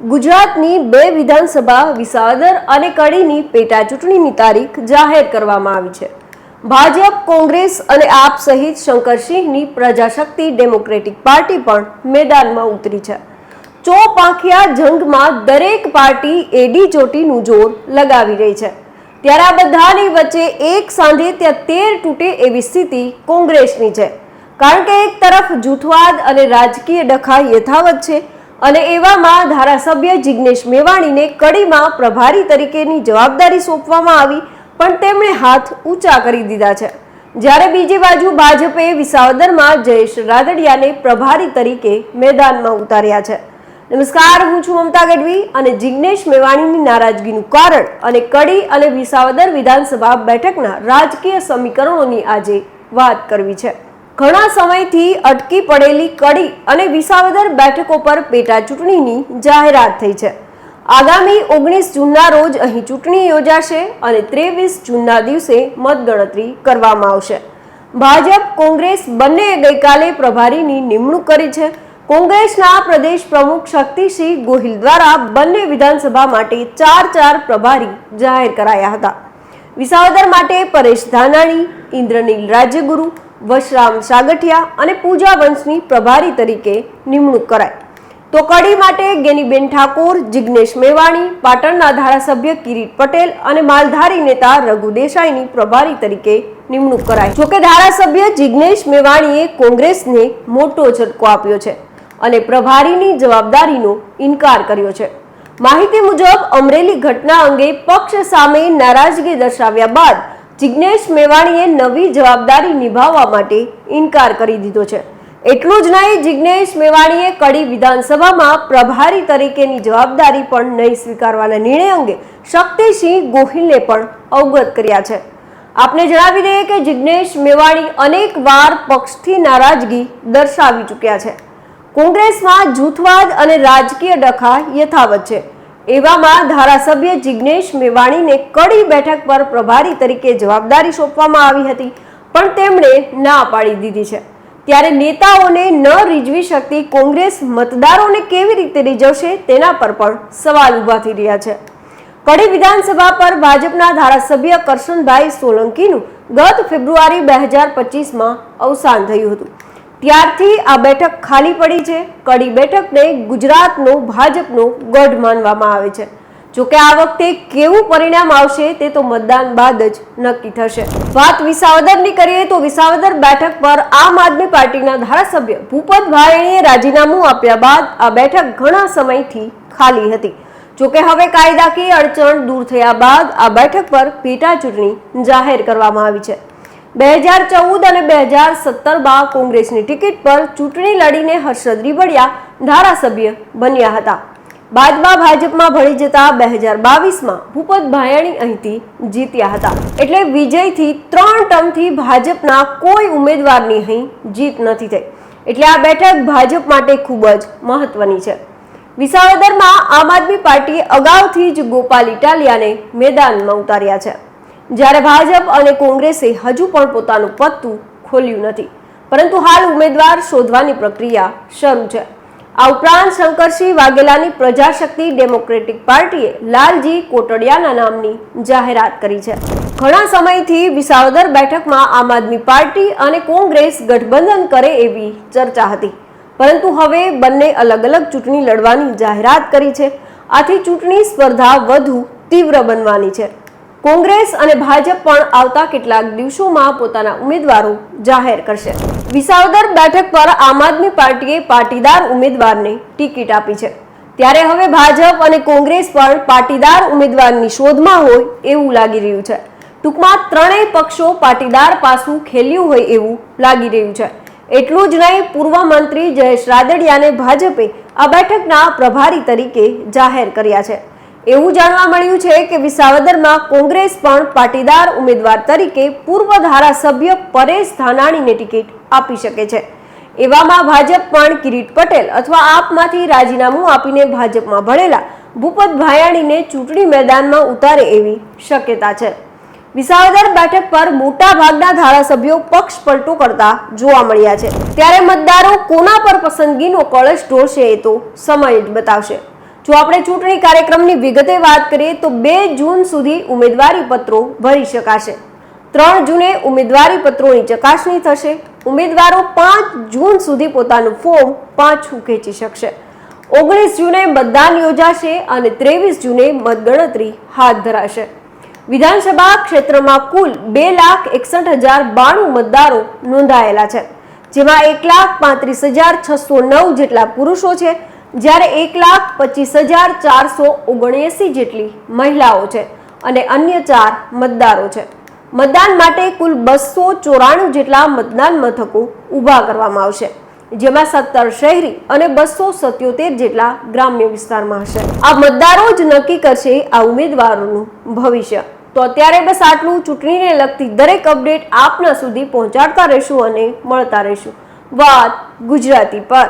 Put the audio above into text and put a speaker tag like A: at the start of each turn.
A: ગુજરાતની બે વિધાનસભા વિસાવદર અને કડીની પેટા ચૂંટણીની તારીખ જાહેર કરવામાં આવી છે। ભાજપ, કોંગ્રેસ અને આપ સહિત શંકરસિંહની પ્રજાશક્તિ ડેમોક્રેટિક પાર્ટી પણ મેદાનમાં ઉતરી છે। ચોપાંખિયા જંગમાં દરેક પાર્ટી એડી ચોટીનું જોર લગાવી રહી છે। ત્યારે આ બધાની વચ્ચે એક સાંધે ત્યાં તેર તૂટે એવી સ્થિતિ કોંગ્રેસની છે, કારણ કે એક તરફ જૂથવાદ અને રાજકીય ડખા યથાવત છે અને એવામાં ધારાસભ્ય જિગ્નેશ મેવાણીને કડીમાં પ્રભારી તરીકેની જવાબદારી સોંપવામાં આવી, પણ તેમણે હાથ ઊંચા કરી દીધા છે। જ્યારે બીજી બાજુ ભાજપે વિસાવદરમાં જયેશ રાદડિયાને પ્રભારી તરીકે મેદાનમાં ઉતાર્યા છે। નમસ્કાર, હું છું મમતા ગઢવી અને જિગ્નેશ મેવાણીની નારાજગીનું કારણ અને કડી અને વિસાવદર વિધાનસભા બેઠકના રાજકીય સમીકરણોની આજે વાત કરવી છે। ઘણા સમયથી અટકી પડેલી કડી અને વિસાવદર બેઠકો પર પેટા ચૂંટણીની જાહેરાત થઈ છે। આગામી 19 જૂનના રોજ અહીં ચૂંટણી યોજાશે અને 23 જૂનના દિવસે મતગણતરી કરવામાં આવશે। ભાજપ, કોંગ્રેસ બંનેએ ગઈકાલે પ્રભારીની નિમણૂક કરી છે। કોંગ્રેસના પ્રદેશ પ્રમુખ શક્તિસિંહ ગોહિલ દ્વારા બંને વિધાનસભા માટે 4 પ્રભારી જાહેર કરાયા હતા। વિસાવદર માટે પરેશ ધાનાણી, ઇન્દ્રનીલ રાજ્યગુરુ, વશરામ સાગઠિયા અને પૂજા વંશની પ્રભારી તરીકે નિમણૂક કરાઈ, તો કડી માટે ગેનીબેન ઠાકોર, જિગ્નેશ મેવાણી, પાટણના ધારાસભ્ય કિરીટ પટેલ અને માલધારી નેતા રઘુ દેસાઈની પ્રભારી તરીકે નિમણૂક કરાઈ। જોકે ધારાસભ્ય જિગ્નેશ મેવાણીએ કોંગ્રેસને મોટો ઝટકો આપ્યો છે અને પ્રભારીની જવાબદારીનો ઇનકાર કર્યો છે। માહિતી મુજબ અમરેલી ઘટના અંગે પક્ષ સામે નારાજગી દર્શાવ્યા બાદ જિગ્નેશ મેવાણીએ નવી જવાબદારી નિભાવવા માટે ઇનકાર કરી દીધો છે। એટલું જ નહીં, જિગ્નેશ મેવાણીએ કડી વિધાનસભામાં પ્રભારી તરીકેની જવાબદારી પણ નહીં સ્વીકારવાના નિર્ણય અંગે શક્તિસિંહ ગોહિલને પણ અવગત કર્યા છે। આપને જણાવી દઈએ કે જિગ્નેશ મેવાણી અનેક વાર પક્ષથી નારાજગી દર્શાવી ચૂક્યા છે। કોંગ્રેસમાં જૂથવાદ અને રાજકીય ડખા યથાવત છે। એવામાં ધારાસભ્ય જિગ્નેશ મેવાણીને કડી બેઠક પર પ્રભારી તરીકે જવાબદારી સોંપવામાં આવી હતી, પણ તેમણે ના પાડી દીધી છે। ત્યારે નેતાઓને ન રીઝવી શકતી કોંગ્રેસ મતદારોને કેવી રીતે રીઝવશે તેના પર પણ સવાલ ઉભા થઈ રહ્યા છે। કડી વિધાનસભા પર ભાજપના ધારાસભ્ય કરશનભાઈ સોલંકીનું ગત ફેબ્રુઆરી 2025માં અવસાન થયું હતું। ત્યારથી આ બેઠક ખાલી પડી છે। કડી બેઠકને ગુજરાતનો ભાજપનો ગઢ માનવામાં આવે છે। જોકે આ વખતે કેવું પરિણામ આવશે તે તો મતદાન બાદ જ નક્કી થશે। વાત વિસાવદરની કરીએ તો વિસાવદર બેઠક પર આમ આદમી પાર્ટીના ધારાસભ્ય ભૂપત ભાયણીએ રાજીનામું આપ્યા બાદ આ બેઠક ઘણા સમયથી ખાલી હતી। જોકે હવે કાયદાકીય અડચણ દૂર થયા બાદ આ બેઠક પર પેટા ચૂંટણી જાહેર કરવામાં આવી છે। 2014 અને 2017માં કોંગ્રેસની ટિકિટ પર ચૂંટણી લડીને હર્ષદ રીબડિયા ધારાસભ્ય બન્યા હતા। બાદમાં ભાજપમાં ભળી જતા 2022માં ભૂપત ભાયણી અહીંથી જીત્યા હતા। એટલે વિજયથી 3 ટર્મથી ભાજપના કોઈ ઉમેદવારની અહીં જીત નથી થઈ, એટલે આ બેઠક ભાજપ માટે ખૂબ જ મહત્વની છે। વિસાવદરમાં આમ આદમી પાર્ટીએ અગાઉથી જ ગોપાલ ઇટાલિયાને મેદાનમાં ઉતાર્યા છે, જ્યારે ભાજપ અને કોંગ્રેસે હજુ પણ પોતાનું પત્તું ખોલ્યું નથી, પરંતુ હાલ ઉમેદવાર શોધવાની પ્રક્રિયા શરૂ છે। આ ઉપરાંત શંકરસિંહ વાઘેલાની પ્રજાશક્તિ ડેમોક્રેટિક પાર્ટીએ લાલજી કોટડિયાના નામની જાહેરાત કરી છે। ઘણા સમયથી વિસાવદર બેઠકમાં આમ આદમી પાર્ટી અને કોંગ્રેસ ગઠબંધન કરે એવી ચર્ચા હતી, પરંતુ હવે બંને અલગ અલગ ચૂંટણી લડવાની જાહેરાત કરી છે। આથી ચૂંટણી સ્પર્ધા વધુ તીવ્ર બનવાની છે। કોંગ્રેસ અને ભાજપ પણ આવતા કેટલાક દિવસોમાં પોતાના ઉમેદવારો જાહેર કરશે। વિસાવદર બેઠક પર આમ આદમી પાર્ટીએ પાટીદાર ઉમેદવારને ટિકિટ આપી છે, ત્યારે હવે ભાજપ અને કોંગ્રેસ પણ પાટીદાર ઉમેદવારની શોધમાં હોય એવું લાગી રહ્યું છે। ટૂંકમાં ત્રણેય પક્ષો પાટીદાર પાસું ખેલ્યું હોય એવું લાગી રહ્યું છે। એટલું જ નહીં, પૂર્વ મંત્રી જયેશ રાદડિયાને ભાજપે આ બેઠકના પ્રભારી તરીકે જાહેર કર્યા છે। એવું જાણવા મળ્યું છે કે વિસાવદરમાં કોંગ્રેસ પણ પાટીદાર ઉમેદવાર તરીકે પૂર્વ ધારાસભ્ય પરેશ ધાનાણીને ટિકિટ આપી શકે છે। એવામાં ભાજપ પણ કિરીટ પટેલ અથવા આપમાંથી રાજીનામું આપીને ભાજપમાં ભળેલા ભૂપત ભાયાણીને ચૂંટણી મેદાનમાં ઉતારે એવી શક્યતા છે। વિસાવદર બેઠક પર મોટા ભાગના ધારાસભ્યો પક્ષ પલટો કરતા જોવા મળ્યા છે, ત્યારે મતદારો કોના પર પસંદગીનો કળશ ઢોળશે એ તો સમય જ બતાવશે। જો આપણે ચૂંટણી કાર્યક્રમની વિગતે વાત કરીએ તો 2 જૂન સુધી ઉમેદવારી પત્રો ભરી શકાશે. 3 જૂને ઉમેદવારી પત્રોની ચકાસણી થશે. ઉમેદવારો 5 જૂન સુધી પોતાનું ફોર્મ પાછું ખેંચી શકશે. 19 જૂને મતદાન યોજાશે અને 23 જૂને મતગણતરી હાથ ધરાશે. વિધાનસભા ક્ષેત્રમાં કુલ 2,61,092 મતદારો નોંધાયેલા છે, જેમાં 1,35,609 જેટલા પુરુષો છે, જ્યારે 1,25,479 જેટલી મહિલાઓ છે અને અન્ય 4 મતદારો છે. મતદાન માટે કુલ 294 જેટલા મતદાન મથકો ઊભા કરવામાં આવશે, જેમાં 17 શહેરી અને 277 જેટલા ગ્રામ્ય વિસ્તારમાં હશે. આ મતદારો જ નક્કી કરશે આ ઉમેદવારોનું ભવિષ્ય. તો અત્યારે બસ આટલું. ચૂંટણીને લગતી દરેક અપડેટ આપના સુધી પહોંચાડતા રહીશું અને મળતા રહીશું વાત ગુજરાતી પર.